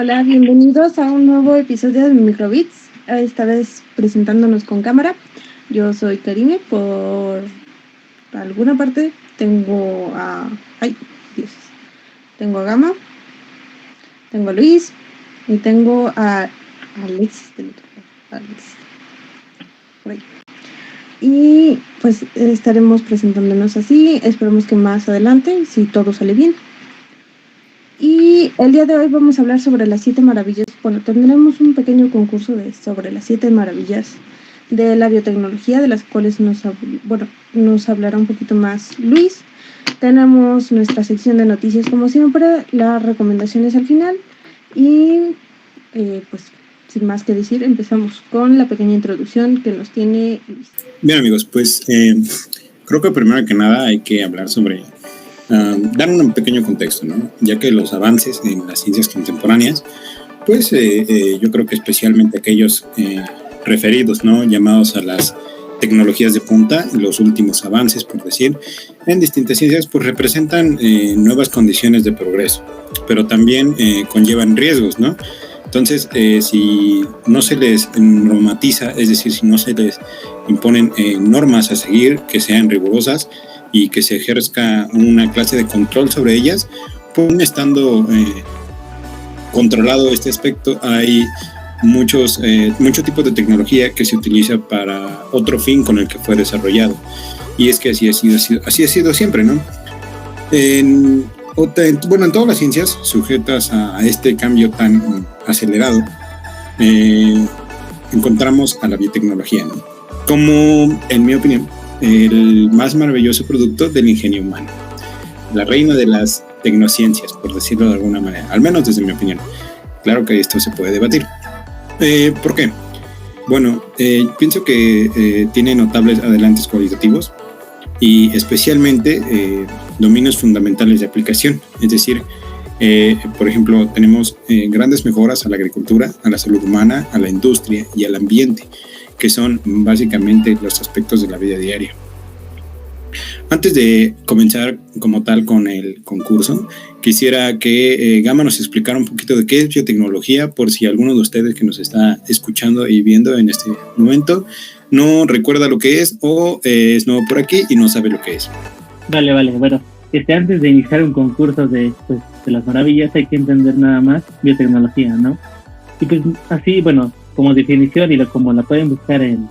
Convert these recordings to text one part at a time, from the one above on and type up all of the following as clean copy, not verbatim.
Hola, bienvenidos a un nuevo episodio de Microbits, esta vez presentándonos con cámara. Yo soy Karime, por alguna parte tengo a... ¡Ay, Dios! Tengo a Gama, tengo a Luis y tengo a Alexis del otro lado. Alexis. Por ahí. Y pues estaremos presentándonos así, esperemos que más adelante, si todo sale bien. Y el día de hoy vamos a hablar sobre las 7 maravillas. Bueno, tendremos un pequeño concurso sobre las 7 maravillas de la biotecnología, de las cuales nos hablará un poquito más Luis. Tenemos nuestra sección de noticias, como siempre, las recomendaciones al final. Y pues sin más que decir, empezamos con la pequeña introducción que nos tiene Luis. Bien, amigos, pues creo que primero que nada hay que hablar sobre... dar un pequeño contexto, ¿no? Ya que los avances en las ciencias contemporáneas, pues yo creo que especialmente aquellos referidos, ¿no? Llamados a las tecnologías de punta, los últimos avances, por decir, en distintas ciencias, pues representan nuevas condiciones de progreso, pero también conllevan riesgos, ¿no? Entonces, si no se les normatiza, es decir, si no se les imponen normas a seguir que sean rigurosas, y que se ejerza una clase de control sobre ellas, pues estando controlado este aspecto, hay muchos tipos de tecnología que se utiliza para otro fin con el que fue desarrollado. Y es que así ha sido siempre, ¿no? En todas las ciencias sujetas a este cambio tan acelerado, encontramos a la biotecnología, ¿no? Como, en mi opinión, el más maravilloso producto del ingenio humano, la reina de las tecnociencias, por decirlo de alguna manera, al menos desde mi opinión. Claro que esto se puede debatir. ¿Por qué? Bueno, pienso que tiene notables adelantos cualitativos y especialmente dominios fundamentales de aplicación. Es decir, por ejemplo, tenemos grandes mejoras a la agricultura, a la salud humana, a la industria y al ambiente, que son básicamente los aspectos de la vida diaria. Antes de comenzar como tal con el concurso, quisiera que Gama nos explicara un poquito de qué es biotecnología, por si alguno de ustedes que nos está escuchando y viendo en este momento no recuerda lo que es o es nuevo por aquí y no sabe lo que es. Vale, bueno, antes de iniciar un concurso de las maravillas hay que entender nada más biotecnología, ¿no? Y pues así, bueno, como definición y como la pueden buscar en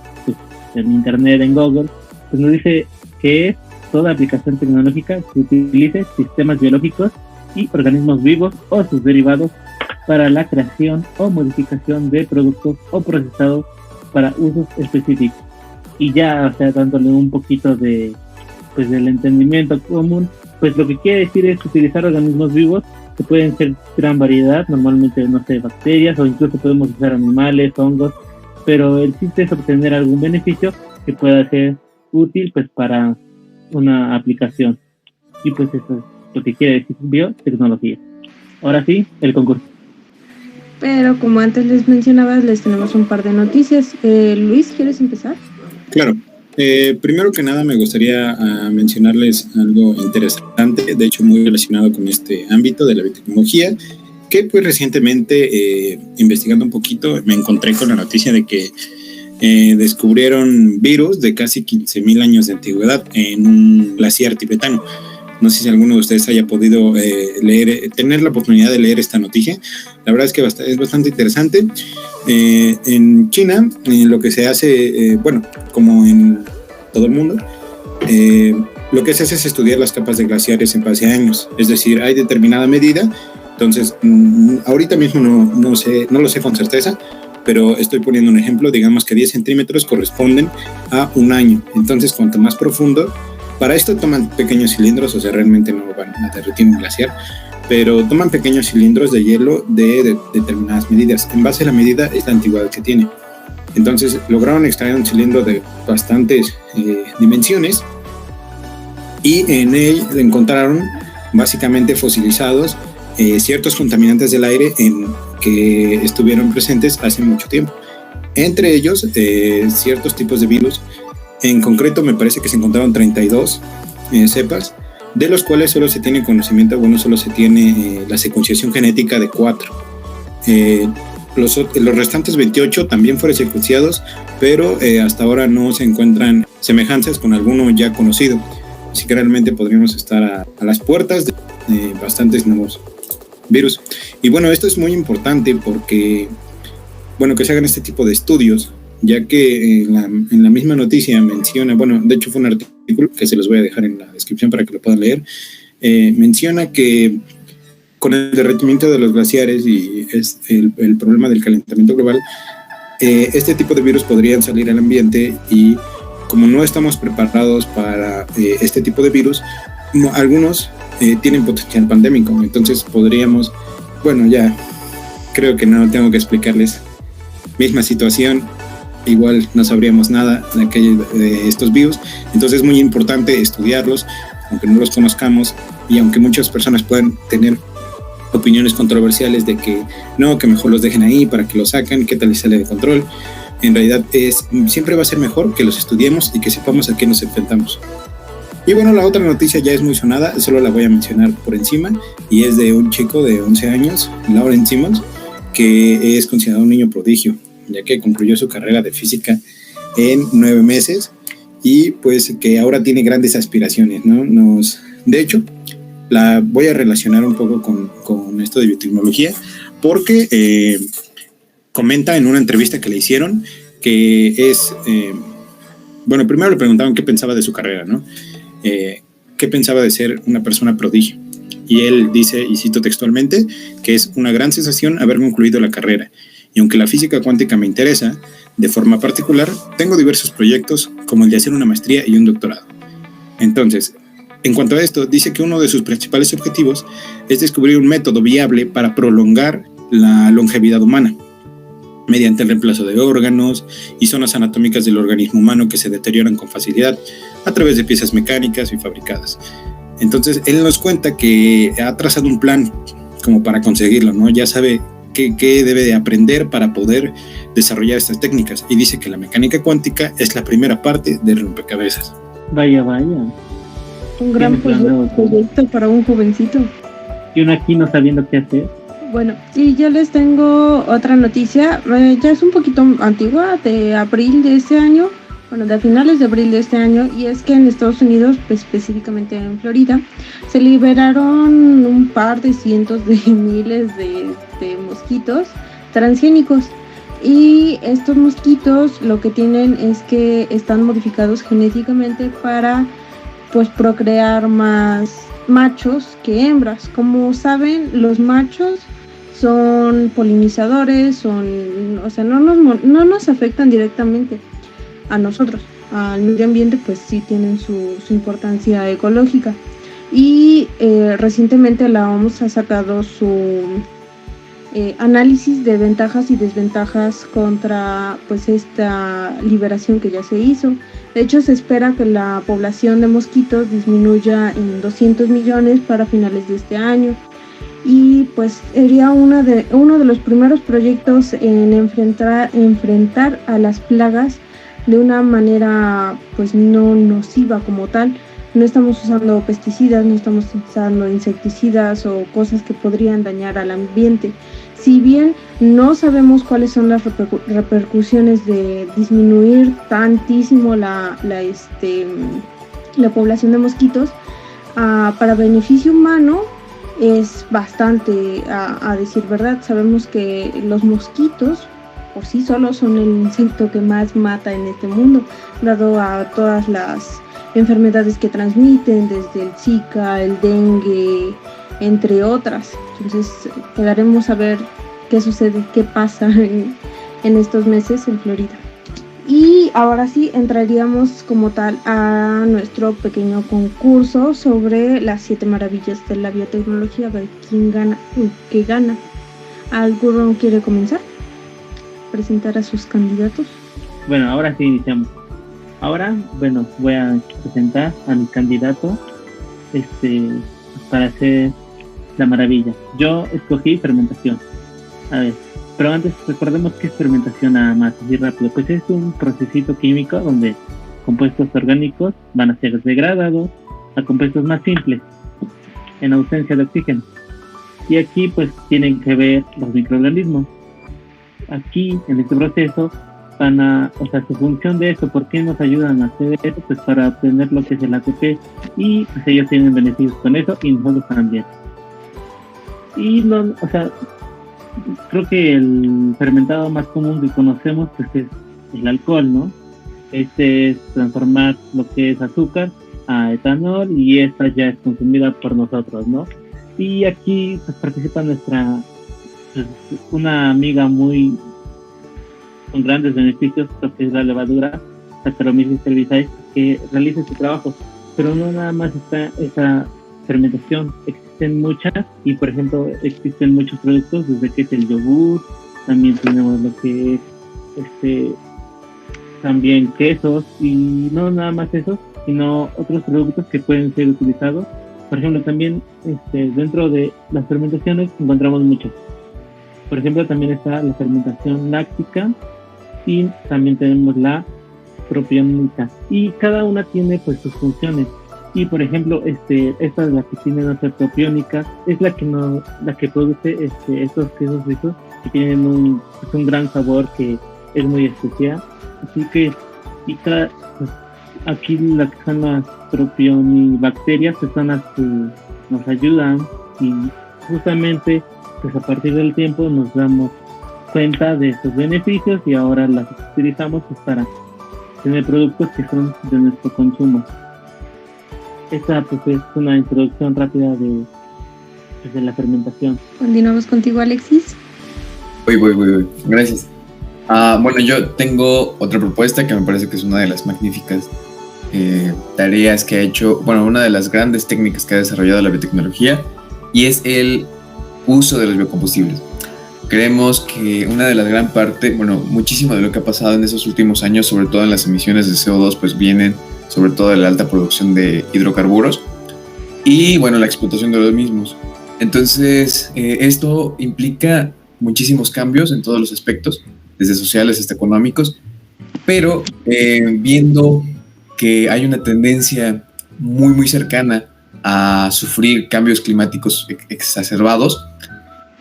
internet, en Google, pues nos dice que es toda aplicación tecnológica que utilice sistemas biológicos y organismos vivos o sus derivados para la creación o modificación de productos o procesados para usos específicos. Y ya, o sea, dándole un poquito del entendimiento común, pues lo que quiere decir es utilizar organismos vivos que pueden ser gran variedad, normalmente, no sé, bacterias o incluso podemos usar animales, hongos, pero el chiste es obtener algún beneficio que pueda ser útil pues para una aplicación. Y pues eso es lo que quiere decir biotecnología. Ahora sí, el concurso. Pero como antes les mencionaba, les tenemos un par de noticias. Luis, ¿quieres empezar? Claro. Primero que nada me gustaría mencionarles algo interesante, de hecho muy relacionado con este ámbito de la biotecnología, que pues recientemente investigando un poquito me encontré con la noticia de que descubrieron virus de casi 15,000 años de antigüedad en un glaciar tibetano. No sé si alguno de ustedes haya podido tener la oportunidad de leer esta noticia. La verdad es que es bastante interesante. En China, lo que se hace, como en todo el mundo, lo que se hace es estudiar las capas de glaciares en base a años. Es decir, hay determinada medida. Entonces, ahorita mismo no lo sé con certeza, pero estoy poniendo un ejemplo. Digamos que 10 centímetros corresponden a un año. Entonces, cuanto más profundo, para esto toman pequeños cilindros, o sea, realmente no van a derretir un glaciar, pero toman pequeños cilindros de hielo de determinadas medidas. En base a la medida es la antigüedad que tiene. Entonces lograron extraer un cilindro de bastantes dimensiones y en él encontraron básicamente fosilizados ciertos contaminantes del aire que estuvieron presentes hace mucho tiempo. Entre ellos, ciertos tipos de virus. En concreto, me parece que se encontraron 32 cepas, de los cuales solo se tiene conocimiento, solo se tiene la secuenciación genética de 4. Los restantes 28 también fueron secuenciados, pero hasta ahora no se encuentran semejanzas con alguno ya conocido. Así que realmente podríamos estar a las puertas de bastantes nuevos virus. Y bueno, esto es muy importante porque, bueno, que se hagan este tipo de estudios, ya que en la misma noticia menciona, bueno, de hecho fue un artículo que se los voy a dejar en la descripción para que lo puedan leer, menciona que con el derretimiento de los glaciares y el problema del calentamiento global, este tipo de virus podrían salir al ambiente y como no estamos preparados para este tipo de virus, algunos tienen potencial pandémico, entonces podríamos, bueno, ya creo que no tengo que explicarles, misma situación, igual no sabríamos nada de estos virus, entonces es muy importante estudiarlos, aunque no los conozcamos y aunque muchas personas puedan tener opiniones controversiales de que no, que mejor los dejen ahí para que los saquen, qué tal les sale de control. En realidad siempre va a ser mejor que los estudiemos y que sepamos a qué nos enfrentamos. Y bueno, la otra noticia ya es muy sonada, solo la voy a mencionar por encima, y es de un chico de 11 años, Lawrence Simmons, que es considerado un niño prodigio, ya que concluyó su carrera de física en 9 meses y pues que ahora tiene grandes aspiraciones, ¿no? De hecho, la voy a relacionar un poco con esto de biotecnología, porque comenta en una entrevista que le hicieron que es, bueno, primero le preguntaban qué pensaba de su carrera, ¿no? ¿Qué pensaba de ser una persona prodigio? Y él dice, y cito textualmente, que es una gran sensación haber concluido la carrera, y aunque la física cuántica me interesa, de forma particular, tengo diversos proyectos, como el de hacer una maestría y un doctorado. Entonces, en cuanto a esto, dice que uno de sus principales objetivos es descubrir un método viable para prolongar la longevidad humana, mediante el reemplazo de órganos y zonas anatómicas del organismo humano que se deterioran con facilidad a través de piezas mecánicas y fabricadas. Entonces, él nos cuenta que ha trazado un plan como para conseguirlo, ¿no? Ya sabe qué debe de aprender para poder desarrollar estas técnicas, y dice que la mecánica cuántica es la primera parte del rompecabezas. Vaya. Un gran proyecto para un jovencito. Y uno aquí no sabiendo qué hacer. Bueno, y yo les tengo otra noticia, ya es un poquito antigua, de abril de este año, bueno, de finales de abril de este año, y es que en Estados Unidos, pues, específicamente en Florida, se liberaron un par de cientos de miles de mosquitos transgénicos. Y estos mosquitos lo que tienen es que están modificados genéticamente para, pues, procrear más machos que hembras. Como saben, los machos son polinizadores, o sea, no nos afectan directamente a nosotros, al medio ambiente, pues sí tienen su importancia ecológica. Y recientemente la OMS ha sacado su análisis de ventajas y desventajas contra, pues, esta liberación que ya se hizo. De hecho, se espera que la población de mosquitos disminuya en 200 millones para finales de este año. Y pues sería uno de los primeros proyectos en enfrentar a las plagas de una manera, pues, no nociva como tal. No estamos usando pesticidas, no estamos usando insecticidas o cosas que podrían dañar al ambiente. Si bien no sabemos cuáles son las repercusiones de disminuir tantísimo la población de mosquitos, para beneficio humano es bastante, a decir verdad. Sabemos que los mosquitos por sí solos son el insecto que más mata en este mundo, dado a todas las enfermedades que transmiten, desde el Zika, el dengue, entre otras. Entonces quedaremos a ver qué sucede, qué pasa en estos meses en Florida. Y ahora sí entraríamos como tal a nuestro pequeño concurso sobre las 7 maravillas de la biotecnología, a ver qué gana. ¿Alguno quiere comenzar? ¿Presentar a sus candidatos? Bueno, ahora sí iniciamos. Ahora, bueno, voy a presentar a mi candidato para hacer la maravilla. Yo escogí fermentación. A ver, pero antes recordemos que es fermentación nada más, así rápido. Pues es un procesito químico donde compuestos orgánicos van a ser degradados a compuestos más simples en ausencia de oxígeno. Y aquí pues tienen que ver los microorganismos. Aquí en este proceso su función de eso, ¿por qué nos ayudan a hacer eso? Pues para obtener lo que es el ATP, y pues ellos tienen beneficios con eso y nosotros también. Y creo que el fermentado más común que conocemos pues es el alcohol, ¿no? Este es transformar lo que es azúcar a etanol, y esta ya es consumida por nosotros, ¿no? Y aquí pues participa una amiga con grandes beneficios, lo que es la levadura, Saccharomyces cerevisiae, que realiza este trabajo. Pero no nada más está esa fermentación, existen muchas, y por ejemplo existen muchos productos, desde que es el yogur, también tenemos lo que es también quesos, y no nada más esos, sino otros productos que pueden ser utilizados. Por ejemplo, también dentro de las fermentaciones encontramos muchas. Por ejemplo, también está la fermentación láctica, y también tenemos la propiónica, y cada una tiene pues sus funciones. Y por ejemplo, esta es la que tiene nuestra propiónica, es la que produce estos quesos ricos que tienen un gran sabor que es muy especial. Así que aquí las que son las propionibacterias, que son las que nos ayudan, y justamente pues a partir del tiempo nos damos cuenta de esos beneficios, y ahora las utilizamos pues para tener productos que son de nuestro consumo. Esta pues es una introducción rápida de la fermentación. Continuamos contigo, Alexis. Voy. Gracias. Bueno, yo tengo otra propuesta que me parece que es una de las magníficas tareas que ha hecho, una de las grandes técnicas que ha desarrollado la biotecnología, y es el uso de los biocombustibles. Creemos que una de las gran parte, muchísimo de lo que ha pasado en esos últimos años, sobre todo en las emisiones de CO2, pues vienen sobre todo de la alta producción de hidrocarburos y la explotación de los mismos. Entonces, esto implica muchísimos cambios en todos los aspectos, desde sociales hasta económicos, pero viendo que hay una tendencia muy, muy cercana a sufrir cambios climáticos exacerbados,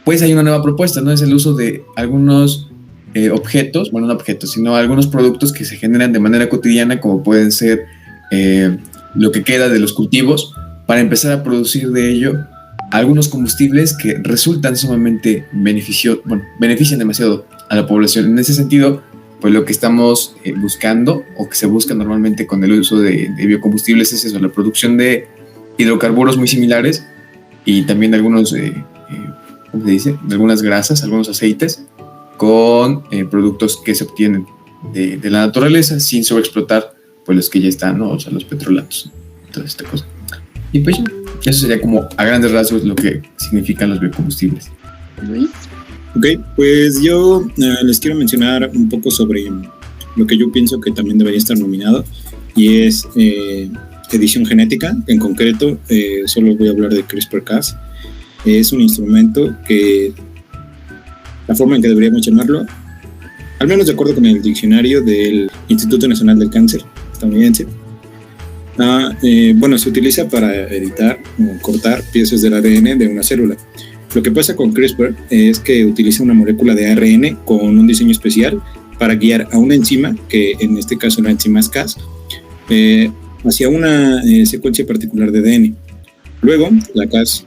pues hay una nueva propuesta, ¿no? Es el uso de algunos objetos, no objetos, sino algunos productos que se generan de manera cotidiana, como pueden ser lo que queda de los cultivos, para empezar a producir de ello algunos combustibles que resultan sumamente benefician demasiado a la población. En ese sentido, pues lo que estamos buscando, o que se busca normalmente con el uso de biocombustibles, es eso, la producción de hidrocarburos muy similares, y también de algunos ¿cómo se dice? De algunas grasas, algunos aceites, con productos que se obtienen de la naturaleza, sin sobreexplotar pues los que ya están, ¿no? O sea, los petrolatos, toda esta cosa. Y pues eso sería como a grandes rasgos lo que significan los biocombustibles. Luis. Ok, pues yo les quiero mencionar un poco sobre lo que yo pienso que también debería estar nominado, y es edición genética. En concreto, solo voy a hablar de CRISPR-Cas. Es un instrumento que, la forma en que deberíamos llamarlo, al menos de acuerdo con el diccionario del Instituto Nacional del Cáncer estadounidense, se utiliza para editar o cortar piezas del ADN de una célula. Lo que pasa con CRISPR es que utiliza una molécula de ARN con un diseño especial para guiar a una enzima, que en este caso la enzima es Cas, hacia una secuencia particular de ADN. Luego, la Cas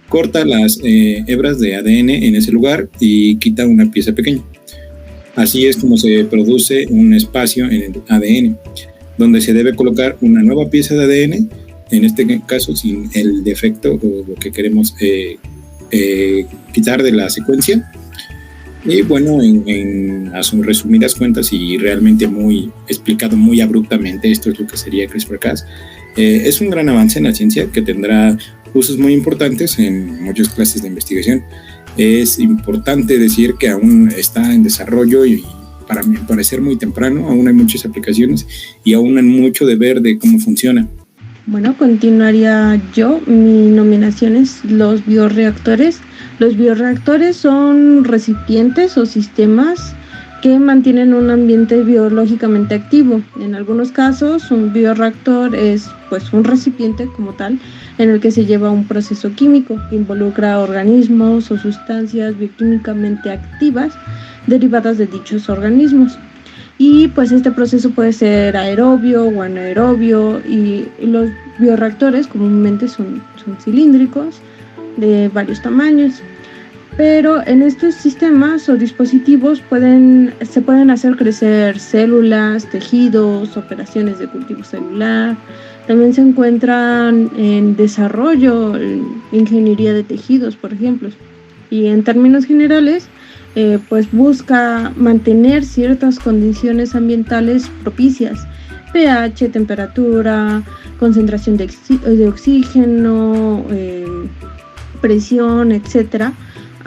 corta las hebras de ADN en ese lugar y quita una pieza pequeña. Así es como se produce un espacio en el ADN, donde se debe colocar una nueva pieza de ADN, en este caso sin el defecto o lo que queremos quitar de la secuencia. Y a sus resumidas cuentas, y realmente muy explicado muy abruptamente, esto es lo que sería CRISPR-Cas. Es un gran avance en la ciencia que tendrá usos muy importantes en muchas clases de investigación. Es importante decir que aún está en desarrollo, y para mi parecer muy temprano, aún hay muchas aplicaciones y aún hay mucho de ver de cómo funciona. Bueno, continuaría yo. Mi nominación es los bioreactores. Los bioreactores son recipientes o sistemas que mantienen un ambiente biológicamente activo. En algunos casos, un bioreactor es pues un recipiente como tal en el que se lleva un proceso químico que involucra organismos o sustancias bioquímicamente activas derivadas de dichos organismos. Y pues este proceso puede ser aerobio o anaerobio, y los bioreactores comúnmente son cilíndricos de varios tamaños. Pero en estos sistemas o dispositivos se pueden hacer crecer células, tejidos, operaciones de cultivo celular. También se encuentran en desarrollo, en ingeniería de tejidos, por ejemplo. Y en términos generales, pues busca mantener ciertas condiciones ambientales propicias: pH, temperatura, concentración de oxígeno, presión, etcétera,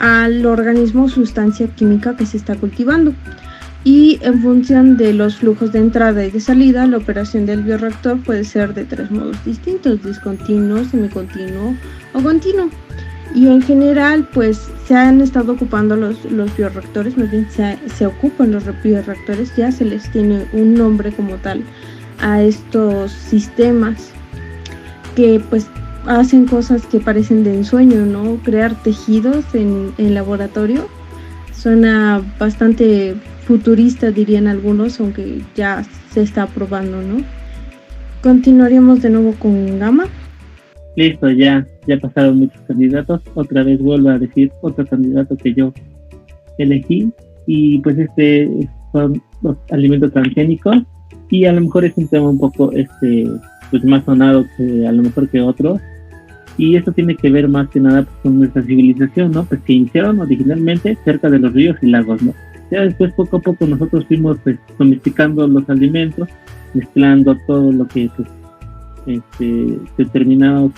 al organismo o sustancia química que se está cultivando. Y en función de los flujos de entrada y de salida, la operación del bioreactor puede ser de 3 modos distintos: discontinuo, semicontinuo o continuo. Y en general, pues se han estado ocupando los bioreactores, más bien se ocupan los bioreactores, ya se les tiene un nombre como tal a estos sistemas que pues hacen cosas que parecen de ensueño, ¿no? Crear tejidos en laboratorio suena bastante futurista, dirían algunos, aunque ya se está probando, ¿no? Continuaríamos de nuevo con Gama. Listo, ya pasaron muchos candidatos. Otra vez vuelvo a decir otro candidato que yo elegí, y pues son los alimentos transgénicos, y a lo mejor es un tema un poco pues más sonado que a lo mejor que otros, y eso tiene que ver más que nada pues, con nuestra civilización, ¿no? Pues que iniciaron originalmente cerca de los ríos y lagos, ¿no? Ya después poco a poco nosotros fuimos pues domesticando los alimentos, mezclando todo lo que pues determinados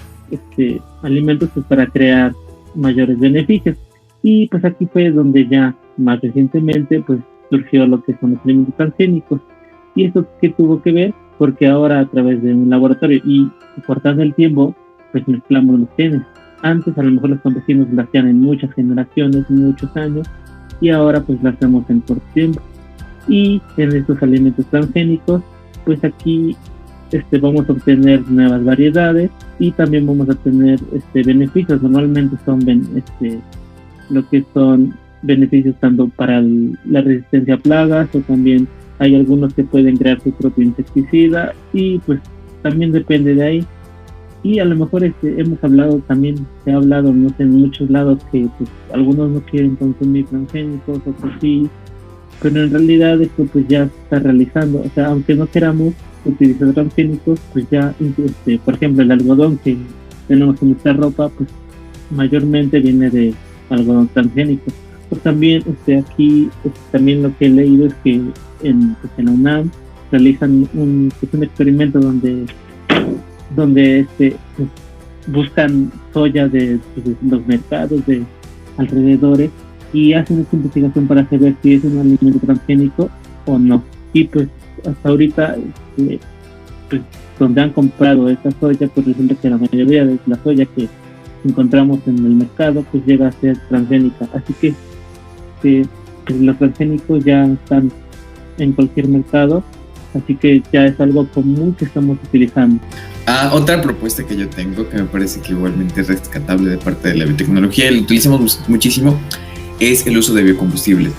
alimentos pues, para crear mayores beneficios. Y pues aquí fue donde ya más recientemente pues surgió lo que son los alimentos transgénicos. Y eso que tuvo que ver porque ahora a través de un laboratorio y cortando el tiempo pues mezclamos los genes. Antes a lo mejor los campesinos lo hacían en muchas generaciones, muchos años, y ahora pues lo hacemos en corto tiempo. Y en estos alimentos transgénicos pues aquí vamos a obtener nuevas variedades y también vamos a tener beneficios. Normalmente son lo que son beneficios tanto para la resistencia a plagas, o también hay algunos que pueden crear su propio insecticida, y pues también depende de ahí. Y a lo mejor hemos hablado, también se ha hablado, no sé, en muchos lados que pues, algunos no quieren consumir transgénicos, otros sí, pero en realidad esto pues ya se está realizando. O sea, aunque no queramos utilizar transgénicos, pues ya, por ejemplo, el algodón que tenemos en nuestra ropa, pues mayormente viene de algodón transgénico. Pues también aquí también lo que he leído es que en la UNAM realizan un experimento donde pues, buscan soya de los mercados de alrededores y hacen esta investigación para saber si es un alimento transgénico o no. Y pues hasta ahorita pues, donde han comprado esta soya, pues resulta que la mayoría de la soya que encontramos en el mercado pues llega a ser transgénica. Así que los transgénicos ya están en cualquier mercado, así que ya es algo común que estamos utilizando. Otra propuesta que yo tengo, que me parece que igualmente es rescatable de parte de la biotecnología, y lo utilizamos muchísimo, es el uso de biocombustible.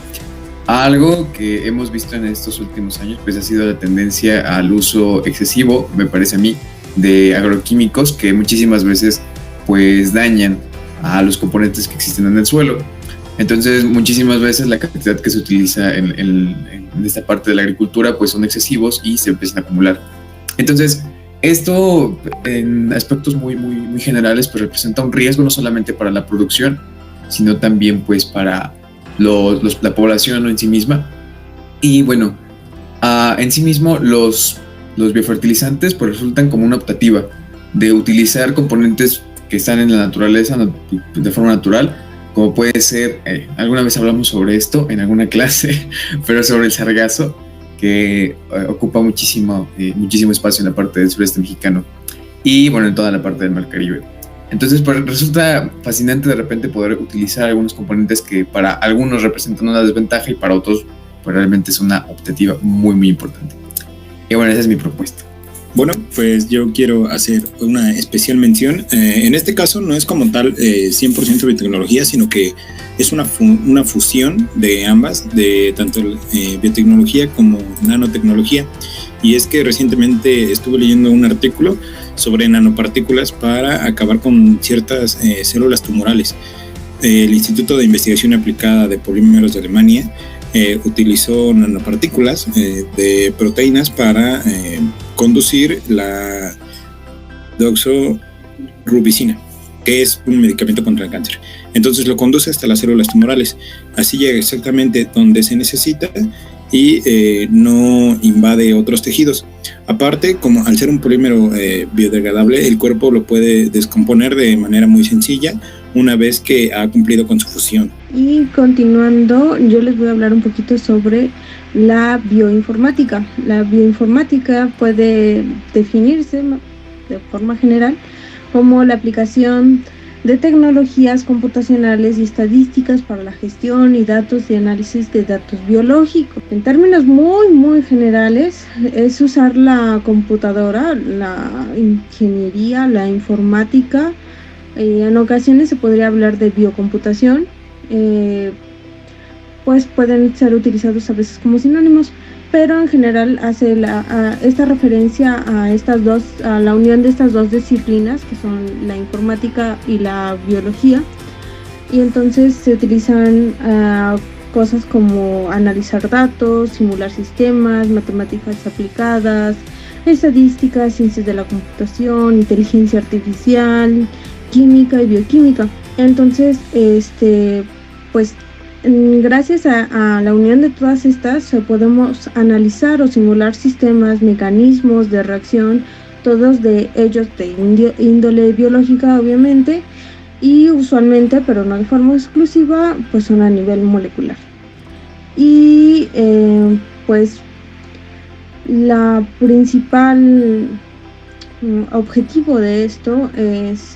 Algo que hemos visto en estos últimos años pues ha sido la tendencia al uso excesivo, me parece a mí, de agroquímicos que muchísimas veces pues dañan a los componentes que existen en el suelo. Entonces muchísimas veces la cantidad que se utiliza en esta parte de la agricultura pues son excesivos y se empiezan a acumular. Entonces esto en aspectos muy generales pues representa un riesgo no solamente para la producción, sino también pues para la población en sí misma. Y bueno, en sí mismo los biofertilizantes pues resultan como una optativa de utilizar componentes que están en la naturaleza de forma natural, como puede ser, alguna vez hablamos sobre esto en alguna clase, pero sobre el sargazo, que ocupa muchísimo espacio en la parte del sureste mexicano y bueno, en toda la parte del Mar Caribe. Entonces pues, resulta fascinante de repente poder utilizar algunos componentes que para algunos representan una desventaja y para otros pues realmente es una optativa muy, muy importante. Y bueno, esa es mi propuesta. Bueno, pues yo quiero hacer una especial mención. En este caso no es como tal 100% biotecnología, sino que es una fusión de ambas, de tanto biotecnología como nanotecnología. Y es que recientemente estuve leyendo un artículo sobre nanopartículas para acabar con ciertas células tumorales. El Instituto de Investigación Aplicada de Polímeros de Alemania utilizó nanopartículas de proteínas para conducir la doxorubicina, que es un medicamento contra el cáncer. Entonces lo conduce hasta las células tumorales. Así llega exactamente donde se necesita y no invade otros tejidos. Aparte, como al ser un polímero biodegradable, el cuerpo lo puede descomponer de manera muy sencilla una vez que ha cumplido con su fusión. Y continuando, yo les voy a hablar un poquito sobre la bioinformática. La bioinformática puede definirse de forma general como la aplicación de tecnologías computacionales y estadísticas para la gestión y datos y análisis de datos biológicos. En términos muy, muy generales, es usar la computadora, la ingeniería, la informática. En ocasiones se podría hablar de biocomputación, pues pueden ser utilizados a veces como sinónimos, pero en general hace esta referencia a la unión de estas dos disciplinas, que son la informática y la biología, y entonces se utilizan cosas como analizar datos, simular sistemas, matemáticas aplicadas, estadísticas, ciencias de la computación, inteligencia artificial, química y bioquímica. Entonces, pues gracias a la unión de todas estas podemos analizar o simular sistemas, mecanismos de reacción, todos de ellos de índole biológica obviamente, y usualmente, pero no de forma exclusiva, pues son a nivel molecular. Y pues la principal objetivo de esto es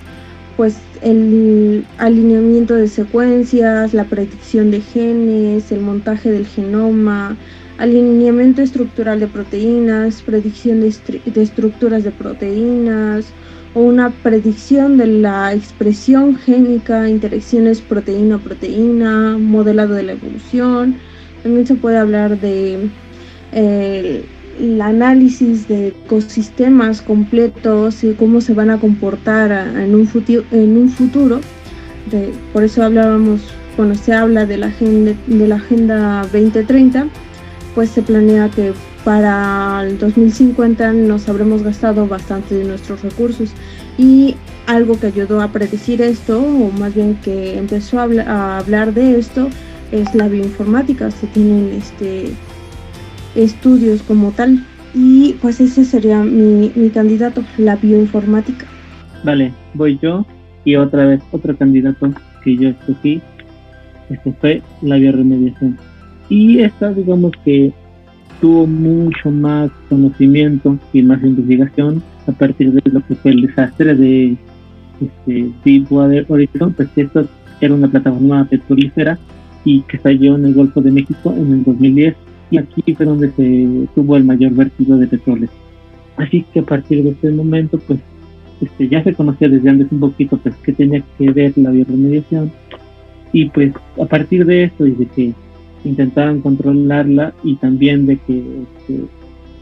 pues el alineamiento de secuencias, la predicción de genes, el montaje del genoma, alineamiento estructural de proteínas, predicción de estructuras de proteínas, o una predicción de la expresión génica, interacciones proteína-proteína, modelado de la evolución. También se puede hablar de el análisis de ecosistemas completos y cómo se van a comportar en un futuro. Por eso hablábamos, cuando se habla de la Agenda 2030, pues se planea que para el 2050 nos habremos gastado bastante de nuestros recursos, y algo que ayudó a predecir esto, o más bien que empezó a hablar de esto, es la bioinformática. Se tienen estudios como tal, y pues ese sería mi candidato, la bioinformática. Vale, voy yo, y otra vez otro candidato que yo escogí fue la bioremediación, y esta, digamos que tuvo mucho más conocimiento y más investigación a partir de lo que fue el desastre de Deepwater Horizon. Pues esto era una plataforma petrolífera y que estalló en el Golfo de México en el 2010, y aquí fue donde se tuvo el mayor vertido de petróleo. Así que a partir de ese momento, pues ya se conocía desde antes un poquito pues que tenía que ver la bioremediación, y pues a partir de eso y de que intentaron controlarla, y también de que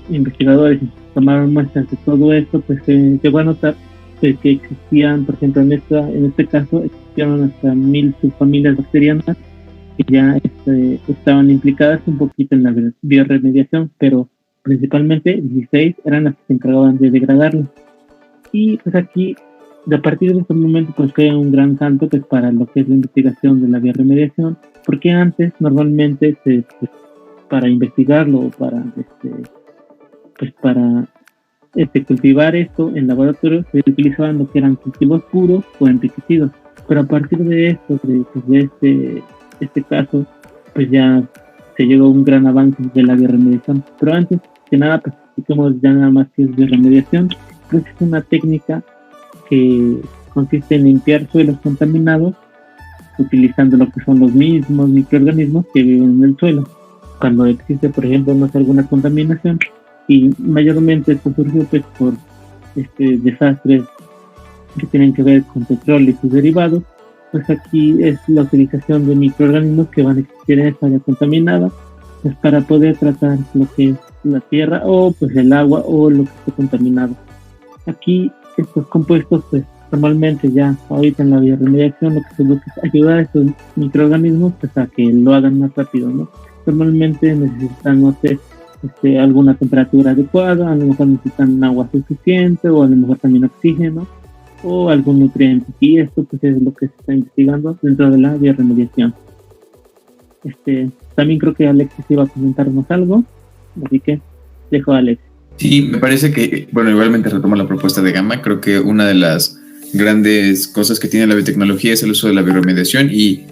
investigadores tomaron muestras de todo esto, pues se llegó a notar pues, que existían, por ejemplo, en este caso existieron hasta 1000 subfamilias bacterianas que ya estaban implicadas un poquito en la bioremediación, pero principalmente 16 eran las que se encargaban de degradarlo. Y pues aquí, a partir de este momento, pues fue un gran salto pues, para lo que es la investigación de la bioremediación, porque antes normalmente pues, para investigarlo, para cultivar esto en laboratorio, se utilizaban lo que eran cultivos puros o enriquecidos. Pero a partir de esto, de este caso, pues ya se llegó a un gran avance de la bioremediación. Pero antes que nada, pues expliquemos ya nada más qué es bioremediación. Pues es una técnica que consiste en limpiar suelos contaminados utilizando lo que son los mismos microorganismos que viven en el suelo. cuando existe, por ejemplo, no sé, alguna contaminación, y mayormente esto surgió pues por desastres que tienen que ver con petróleo y sus derivados. Pues aquí es la utilización de microorganismos que van a existir en esta área contaminada, pues para poder tratar lo que es la tierra o pues el agua o lo que esté contaminado. Aquí estos compuestos, pues normalmente ya ahorita en la bioremediación lo que se busca es ayudar a estos microorganismos pues a que lo hagan más rápido, ¿no? Normalmente necesitan, no sé, alguna temperatura adecuada, a lo mejor necesitan agua suficiente o a lo mejor también oxígeno o algún nutriente, y esto pues es lo que se está investigando dentro de la bioremediación. También creo que Alexis iba a comentarnos algo, así que dejo a Alexis. Sí, me parece que, bueno, igualmente retomo la propuesta de Gama. Creo que una de las grandes cosas que tiene la biotecnología es el uso de la bioremediación y,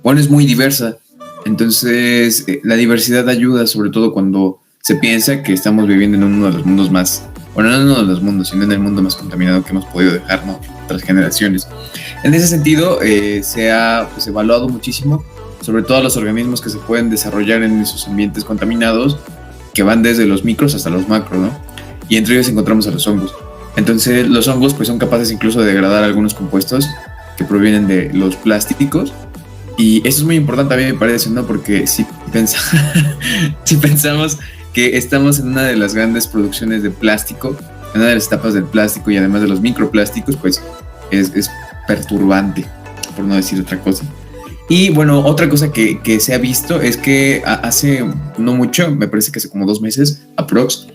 bueno, es muy diversa. Entonces, la diversidad ayuda, sobre todo cuando se piensa que estamos viviendo en uno de los mundos más, bueno, no en uno de los mundos, sino en el mundo más contaminado que hemos podido dejar, ¿no? Otras generaciones. En ese sentido, se ha pues, evaluado muchísimo, sobre todo los organismos que se pueden desarrollar en esos ambientes contaminados, que van desde los micros hasta los macros, ¿no? Y entre ellos encontramos a los hongos. Entonces, los hongos pues, son capaces incluso de degradar algunos compuestos que provienen de los plásticos. Y eso es muy importante a mí me parece, ¿no? Porque si pensamos que estamos en una de las grandes producciones de plástico, en una de las etapas del plástico y además de los microplásticos, pues es perturbante, por no decir otra cosa. Y bueno, otra cosa que se ha visto es que hace no mucho, me parece que hace como 2 meses, aprox,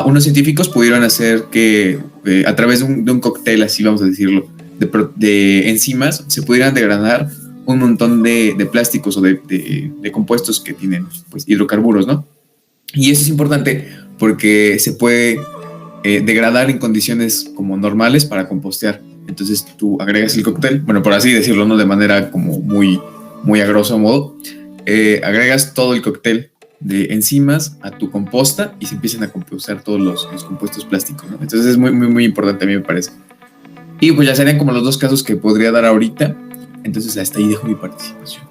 unos científicos pudieron hacer que a través de un cóctel, así vamos a decirlo, de enzimas, se pudieran degradar un montón de plásticos o de compuestos que tienen pues, hidrocarburos, ¿no? Y eso es importante porque se puede degradar en condiciones como normales para compostear. Entonces tú agregas el cóctel, bueno, por así decirlo, no de manera como muy, muy a grosso modo, agregas todo el cóctel de enzimas a tu composta y se empiezan a compostar todos los compuestos plásticos, ¿no? Entonces es muy, muy, muy importante a mí me parece. Y pues ya serían como los 2 casos que podría dar ahorita. Entonces hasta ahí dejo mi participación.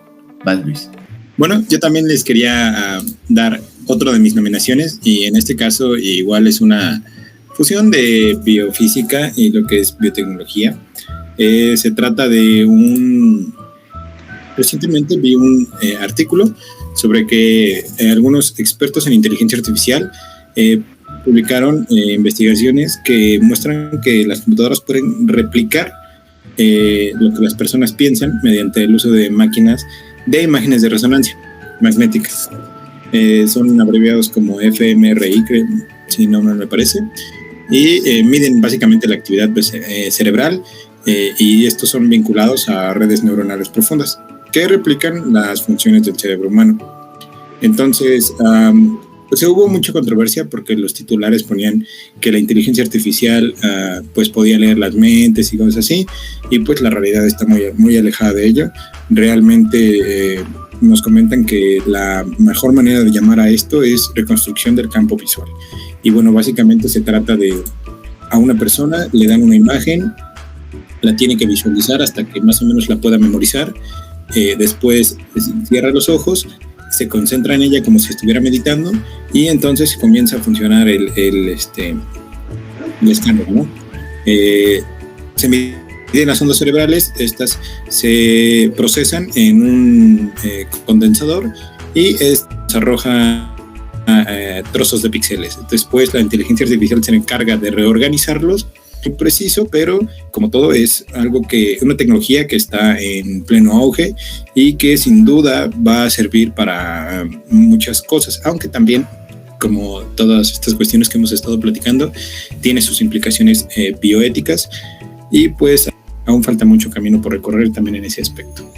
Vas, Luis. Bueno, yo también les quería dar otro de mis nominaciones y en este caso igual es una fusión de biofísica y lo que es biotecnología. Se trata de recientemente vi un artículo sobre que algunos expertos en inteligencia artificial publicaron investigaciones que muestran que las computadoras pueden replicar lo que las personas piensan mediante el uso de máquinas de imágenes de resonancia magnéticas. Son abreviados como fMRI, si no me parece, y miden básicamente la actividad cerebral y estos son vinculados a redes neuronales profundas que replican las funciones del cerebro humano. Entonces, pues hubo mucha controversia porque los titulares ponían que la inteligencia artificial pues podía leer las mentes y cosas así, y pues la realidad está muy, muy alejada de ello. Realmente nos comentan que la mejor manera de llamar a esto es reconstrucción del campo visual. Y bueno, básicamente se trata de a una persona le dan una imagen, la tiene que visualizar hasta que más o menos la pueda memorizar, después cierra los ojos, se concentra en ella como si estuviera meditando y entonces comienza a funcionar el escáner, ¿no? Se miden las ondas cerebrales, estas se procesan en un condensador y se arroja trozos de píxeles. Después la inteligencia artificial se encarga de reorganizarlos, muy preciso, pero como todo es una tecnología que está en pleno auge y que sin duda va a servir para muchas cosas, aunque también, como todas estas cuestiones que hemos estado platicando, tiene sus implicaciones bioéticas y pues aún falta mucho camino por recorrer también en ese aspecto.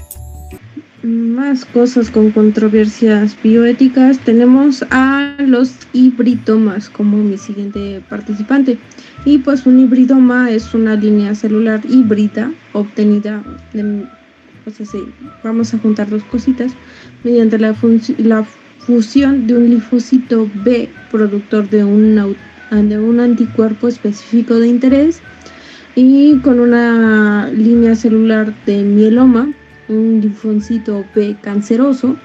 Más cosas con controversias bioéticas. Tenemos a los hibridomas como mi siguiente participante. Y pues un hibridoma es una línea celular híbrida obtenida, vamos a juntar 2 cositas, mediante la fusión de un linfocito B productor de un anticuerpo específico de interés y con una línea celular de mieloma, un linfocito B canceroso,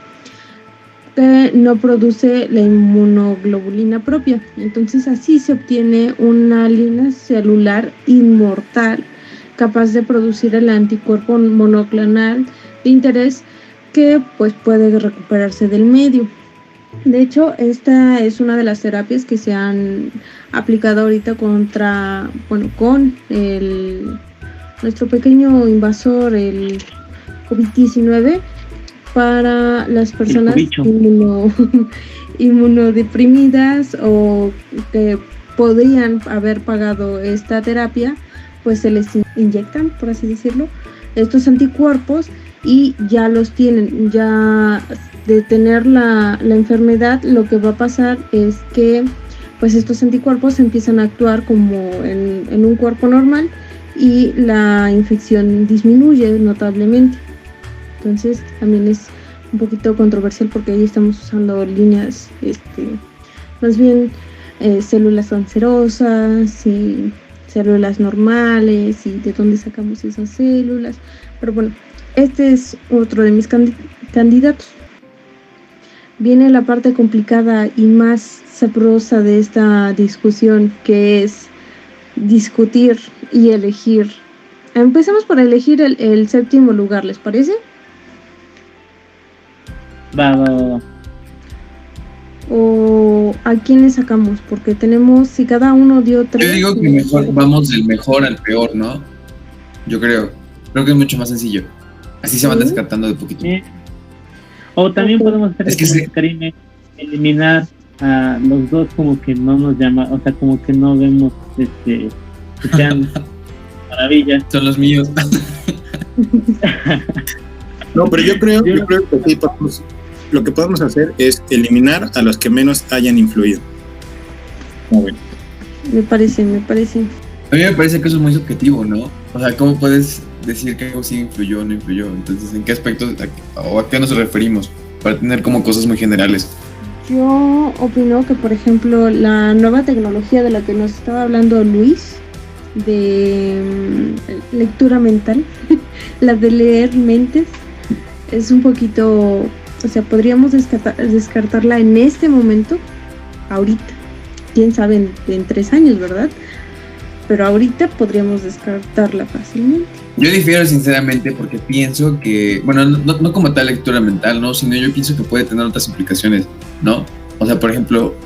que no produce la inmunoglobulina propia. Entonces así se obtiene una línea celular inmortal capaz de producir el anticuerpo monoclonal de interés que pues puede recuperarse del medio. De hecho, esta es una de las terapias que se han aplicado ahorita con nuestro pequeño invasor, el COVID-19, para las personas inmunodeprimidas o que podrían haber pagado esta terapia, pues se les inyectan, por así decirlo, estos anticuerpos y ya los tienen. Ya de tener la enfermedad, lo que va a pasar es que pues estos anticuerpos empiezan a actuar como en un cuerpo normal y la infección disminuye notablemente. Entonces también es un poquito controversial porque ahí estamos usando líneas más bien células cancerosas y células normales y de dónde sacamos esas células. Pero bueno, este es otro de mis candidatos. Viene la parte complicada y más sabrosa de esta discusión, que es discutir y elegir. Empecemos por elegir el séptimo lugar, ¿les parece? Va. ¿O a quiénes sacamos? Porque tenemos, si cada uno dio 3... Yo digo que mejor vamos del mejor al peor, ¿no? Yo creo que es mucho más sencillo. Así se van descartando de poquito. O también podemos hacer Karime, eliminar a los dos como que no nos llama, o sea, como que no vemos que sean maravillas. Son los míos. No, pero yo creo que sí, lo que podemos hacer es eliminar a los que menos hayan influido. Muy bien. Me parece. A mí me parece que eso es muy subjetivo, ¿no? O sea, ¿cómo puedes decir que algo sí influyó o no influyó? Entonces, ¿en qué aspectos o a qué nos referimos? Para tener como cosas muy generales. Yo opino que, por ejemplo, la nueva tecnología de la que nos estaba hablando Luis, de lectura mental, la de leer mentes, es un poquito, o sea, podríamos descartarla en este momento, ahorita. Quién sabe en 3 años, ¿verdad? Pero ahorita podríamos descartarla fácilmente. Yo difiero sinceramente porque pienso que, bueno, no como tal lectura mental, ¿no? Sino yo pienso que puede tener otras implicaciones, ¿no? O sea, por ejemplo,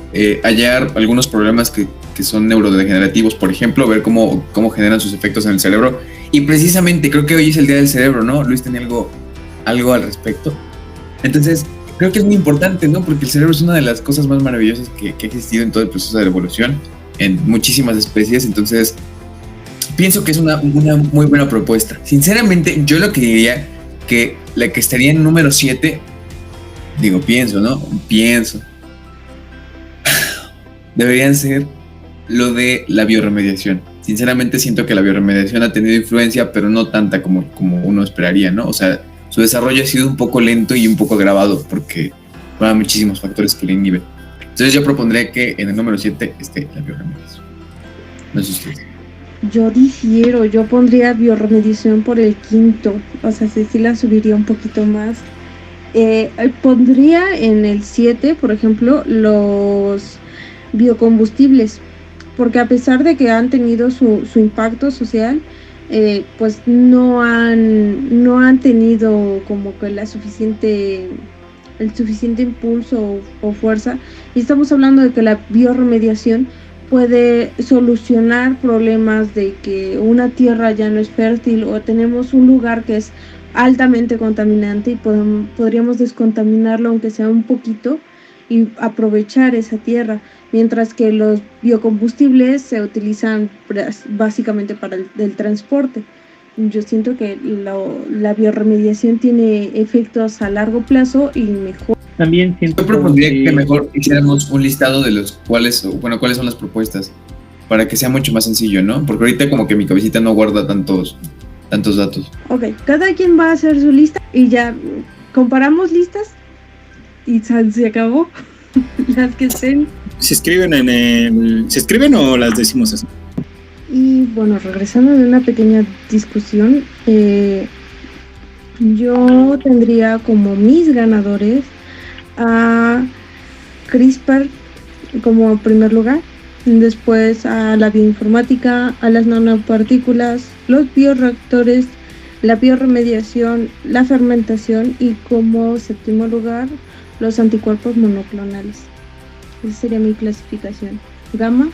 hallar algunos problemas que son neurodegenerativos, por ejemplo, ver cómo generan sus efectos en el cerebro. Y precisamente creo que hoy es el Día del Cerebro, ¿no? Luis tenía algo al respecto. Entonces, creo que es muy importante, ¿no? Porque el cerebro es una de las cosas más maravillosas que ha existido en todo el proceso de la evolución, en muchísimas especies. Entonces, pienso que es una muy buena propuesta. Sinceramente, yo lo que diría que la que estaría en número 7, pienso, deberían ser lo de la bioremediación. Sinceramente siento que la bioremediación ha tenido influencia, pero no tanta como uno esperaría, ¿no? O sea, su desarrollo ha sido un poco lento y un poco agravado porque hay muchísimos factores que le inhiben. Entonces yo propondría que en el número 7 esté la bioremediación. No sé ustedes. Yo difiero, yo pondría bioremediación por el 5º, o sea, sí la subiría un poquito más. Pondría en el 7, por ejemplo, los biocombustibles, porque a pesar de que han tenido su impacto social, pues no han tenido como que el suficiente impulso o fuerza, y estamos hablando de que la bioremediación puede solucionar problemas de que una tierra ya no es fértil o tenemos un lugar que es altamente contaminante y podríamos descontaminarlo aunque sea un poquito y aprovechar esa tierra, mientras que los biocombustibles se utilizan básicamente para el transporte. Yo siento que la bioremediación tiene efectos a largo plazo y mejor. También siento yo propondría que mejor hiciéramos un listado de los cuáles son las propuestas para que sea mucho más sencillo, ¿no? Porque ahorita como que mi cabecita no guarda tantos datos. Ok, cada quien va a hacer su lista y ya comparamos listas y se acabó. Las que estén. ¿Se escriben o las decimos así? Y bueno, regresando de una pequeña discusión, yo tendría como mis ganadores a CRISPR como primer lugar, después a la bioinformática, a las nanopartículas, los bioreactores, la bioremediación, la fermentación y como séptimo lugar los anticuerpos monoclonales. Esa sería mi clasificación. Gama.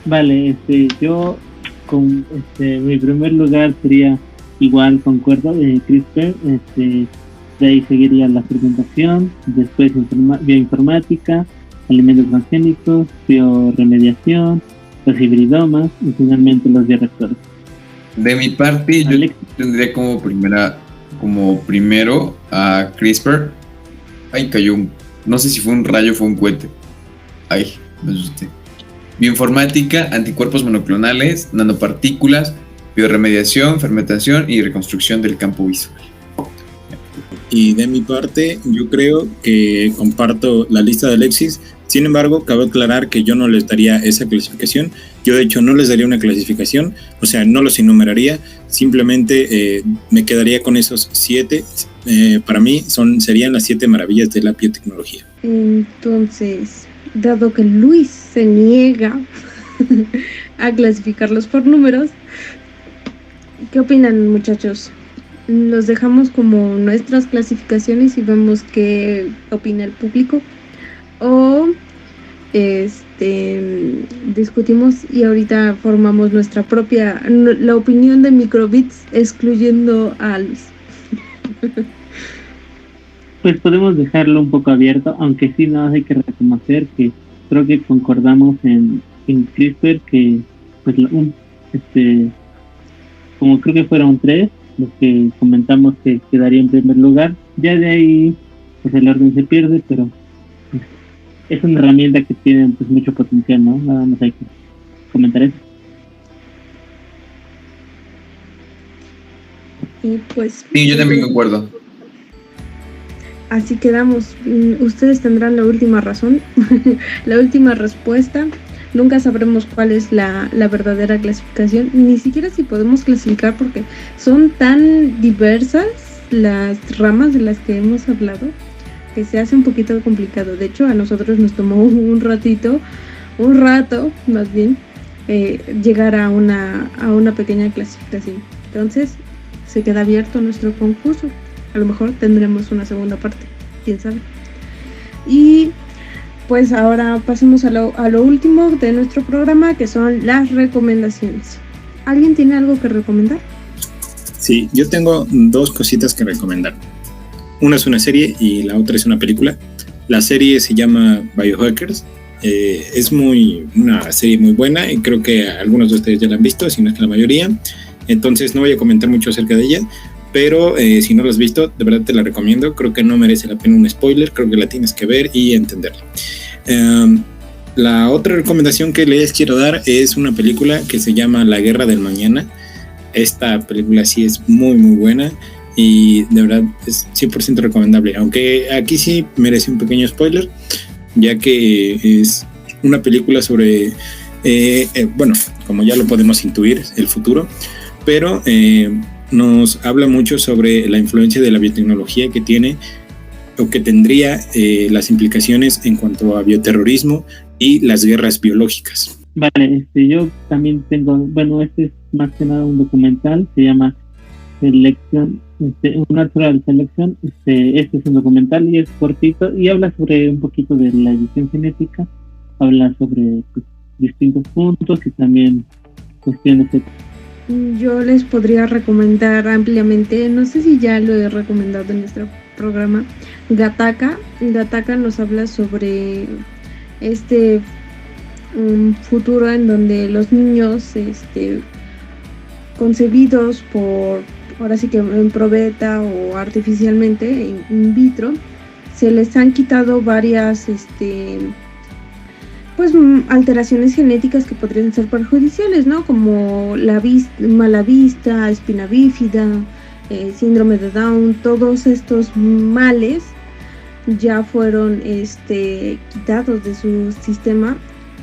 Vale, yo con mi primer lugar sería igual, concuerdo, CRISPR, de ahí seguiría la fermentación, después bioinformática, alimentos transgénicos, bioremediación, los hibridomas y finalmente los bioreactores. De mi parte, yo tendría como primero a CRISPR. Ay, cayó no sé si fue un rayo o fue un cohete. Ay, me asusté. Bioinformática, anticuerpos monoclonales, nanopartículas, bioremediación, fermentación y reconstrucción del campo visual. Y de mi parte, yo creo que comparto la lista de Alexis. Sin embargo, cabe aclarar que yo no les daría esa clasificación. Yo, de hecho, no les daría una clasificación, o sea, no los enumeraría. Simplemente me quedaría con esos 7. Para mí serían las 7 maravillas de la biotecnología. Entonces, dado que Luis se niega a clasificarlos por números, ¿qué opinan, muchachos? ¿Los dejamos como nuestras clasificaciones y vemos qué opina el público? ¿O discutimos y ahorita formamos nuestra propia, la opinión de Microbits, excluyendo a Luis? Pues podemos dejarlo un poco abierto, aunque sí nada hay que reconocer que creo que concordamos en CRISPR, que pues como creo que fueron 3 los que comentamos que quedaría en primer lugar. Ya de ahí pues el orden se pierde, pero pues, es una herramienta que tiene pues mucho potencial, ¿no? Nada más hay que comentar eso. Y pues sí, yo también concuerdo. Así quedamos. Ustedes tendrán la última razón, la última respuesta. Nunca sabremos cuál es la verdadera clasificación, ni siquiera si podemos clasificar, porque son tan diversas las ramas de las que hemos hablado que se hace un poquito complicado. De hecho, a nosotros nos tomó un rato más bien, llegar a una pequeña clasificación. Entonces, se queda abierto nuestro concurso. A lo mejor tendremos una segunda parte, quién sabe. Y pues ahora pasemos a lo último de nuestro programa, que son las recomendaciones. ¿Alguien tiene algo que recomendar? Sí, yo tengo 2 cositas que recomendar. Una es una serie y la otra es una película. La serie se llama Biohackers. Es una serie muy buena y creo que algunos de ustedes ya la han visto, si no es que la mayoría. Entonces no voy a comentar mucho acerca de ella, pero si no la has visto, de verdad te la recomiendo. Creo que no merece la pena un spoiler, creo que la tienes que ver y entenderla. La otra recomendación que les quiero dar es una película que se llama La Guerra del Mañana. Esta película sí es muy muy buena y de verdad es 100% recomendable, aunque aquí sí merece un pequeño spoiler, ya que es una película sobre, bueno, como ya lo podemos intuir, el futuro, pero nos habla mucho sobre la influencia de la biotecnología que tiene o que tendría las implicaciones en cuanto a bioterrorismo y las guerras biológicas. Vale, yo también tengo, bueno, este es más que nada un documental, se llama Selección, Natural Selection. Este es un documental y es cortito y habla sobre un poquito de la edición genética, habla sobre pues, distintos puntos y también cuestiones de... Yo les podría recomendar ampliamente, no sé si ya lo he recomendado en nuestro programa, Gattaca. Gattaca nos habla sobre un futuro en donde los niños concebidos por, ahora sí que en probeta o artificialmente, in vitro, se les han quitado varias pues alteraciones genéticas que podrían ser perjudiciales, ¿no? Como mala vista, espina bífida, síndrome de Down. Todos estos males ya fueron quitados de su sistema,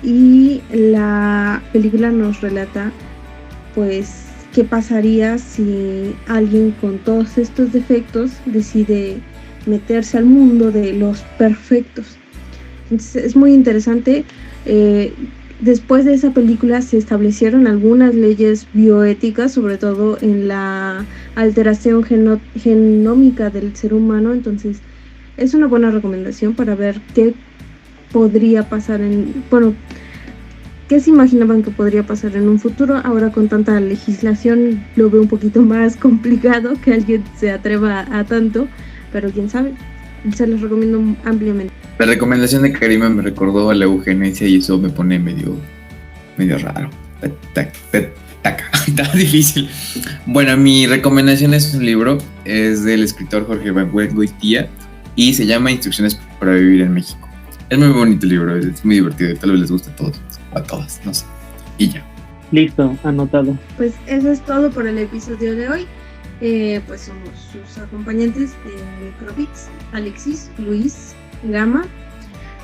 y la película nos relata pues qué pasaría si alguien con todos estos defectos decide meterse al mundo de los perfectos. Entonces, es muy interesante. Después de esa película se establecieron algunas leyes bioéticas, sobre todo en la alteración genómica del ser humano. Entonces es una buena recomendación para ver qué podría pasar qué se imaginaban que podría pasar en un futuro. Ahora con tanta legislación lo veo un poquito más complicado que alguien se atreva a tanto, pero quién sabe, se los recomiendo ampliamente. La recomendación de Karima me recordó a la eugenesia y eso me pone medio raro. Está difícil. Bueno, mi recomendación es un libro, es del escritor Jorge Goitia y se llama Instrucciones para vivir en México. Es muy bonito el libro, es muy divertido, tal vez les guste a todos, o a todas, no sé. Y ya. Listo, anotado. Pues eso es todo por el episodio de hoy. Pues somos sus acompañantes de Microbits, Alexis, Luis, Gama.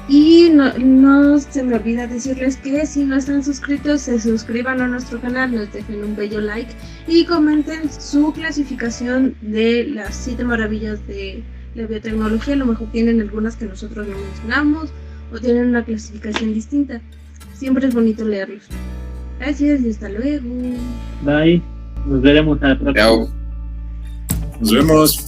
Y no se me olvida decirles que si no están suscritos, se suscriban a nuestro canal, nos dejen un bello like y comenten su clasificación de las 7 maravillas de la biotecnología. A lo mejor tienen algunas que nosotros no mencionamos o tienen una clasificación distinta. Siempre es bonito leerlos. Gracias y hasta luego. Bye. Nos veremos a la próxima. Chao. Nos vemos.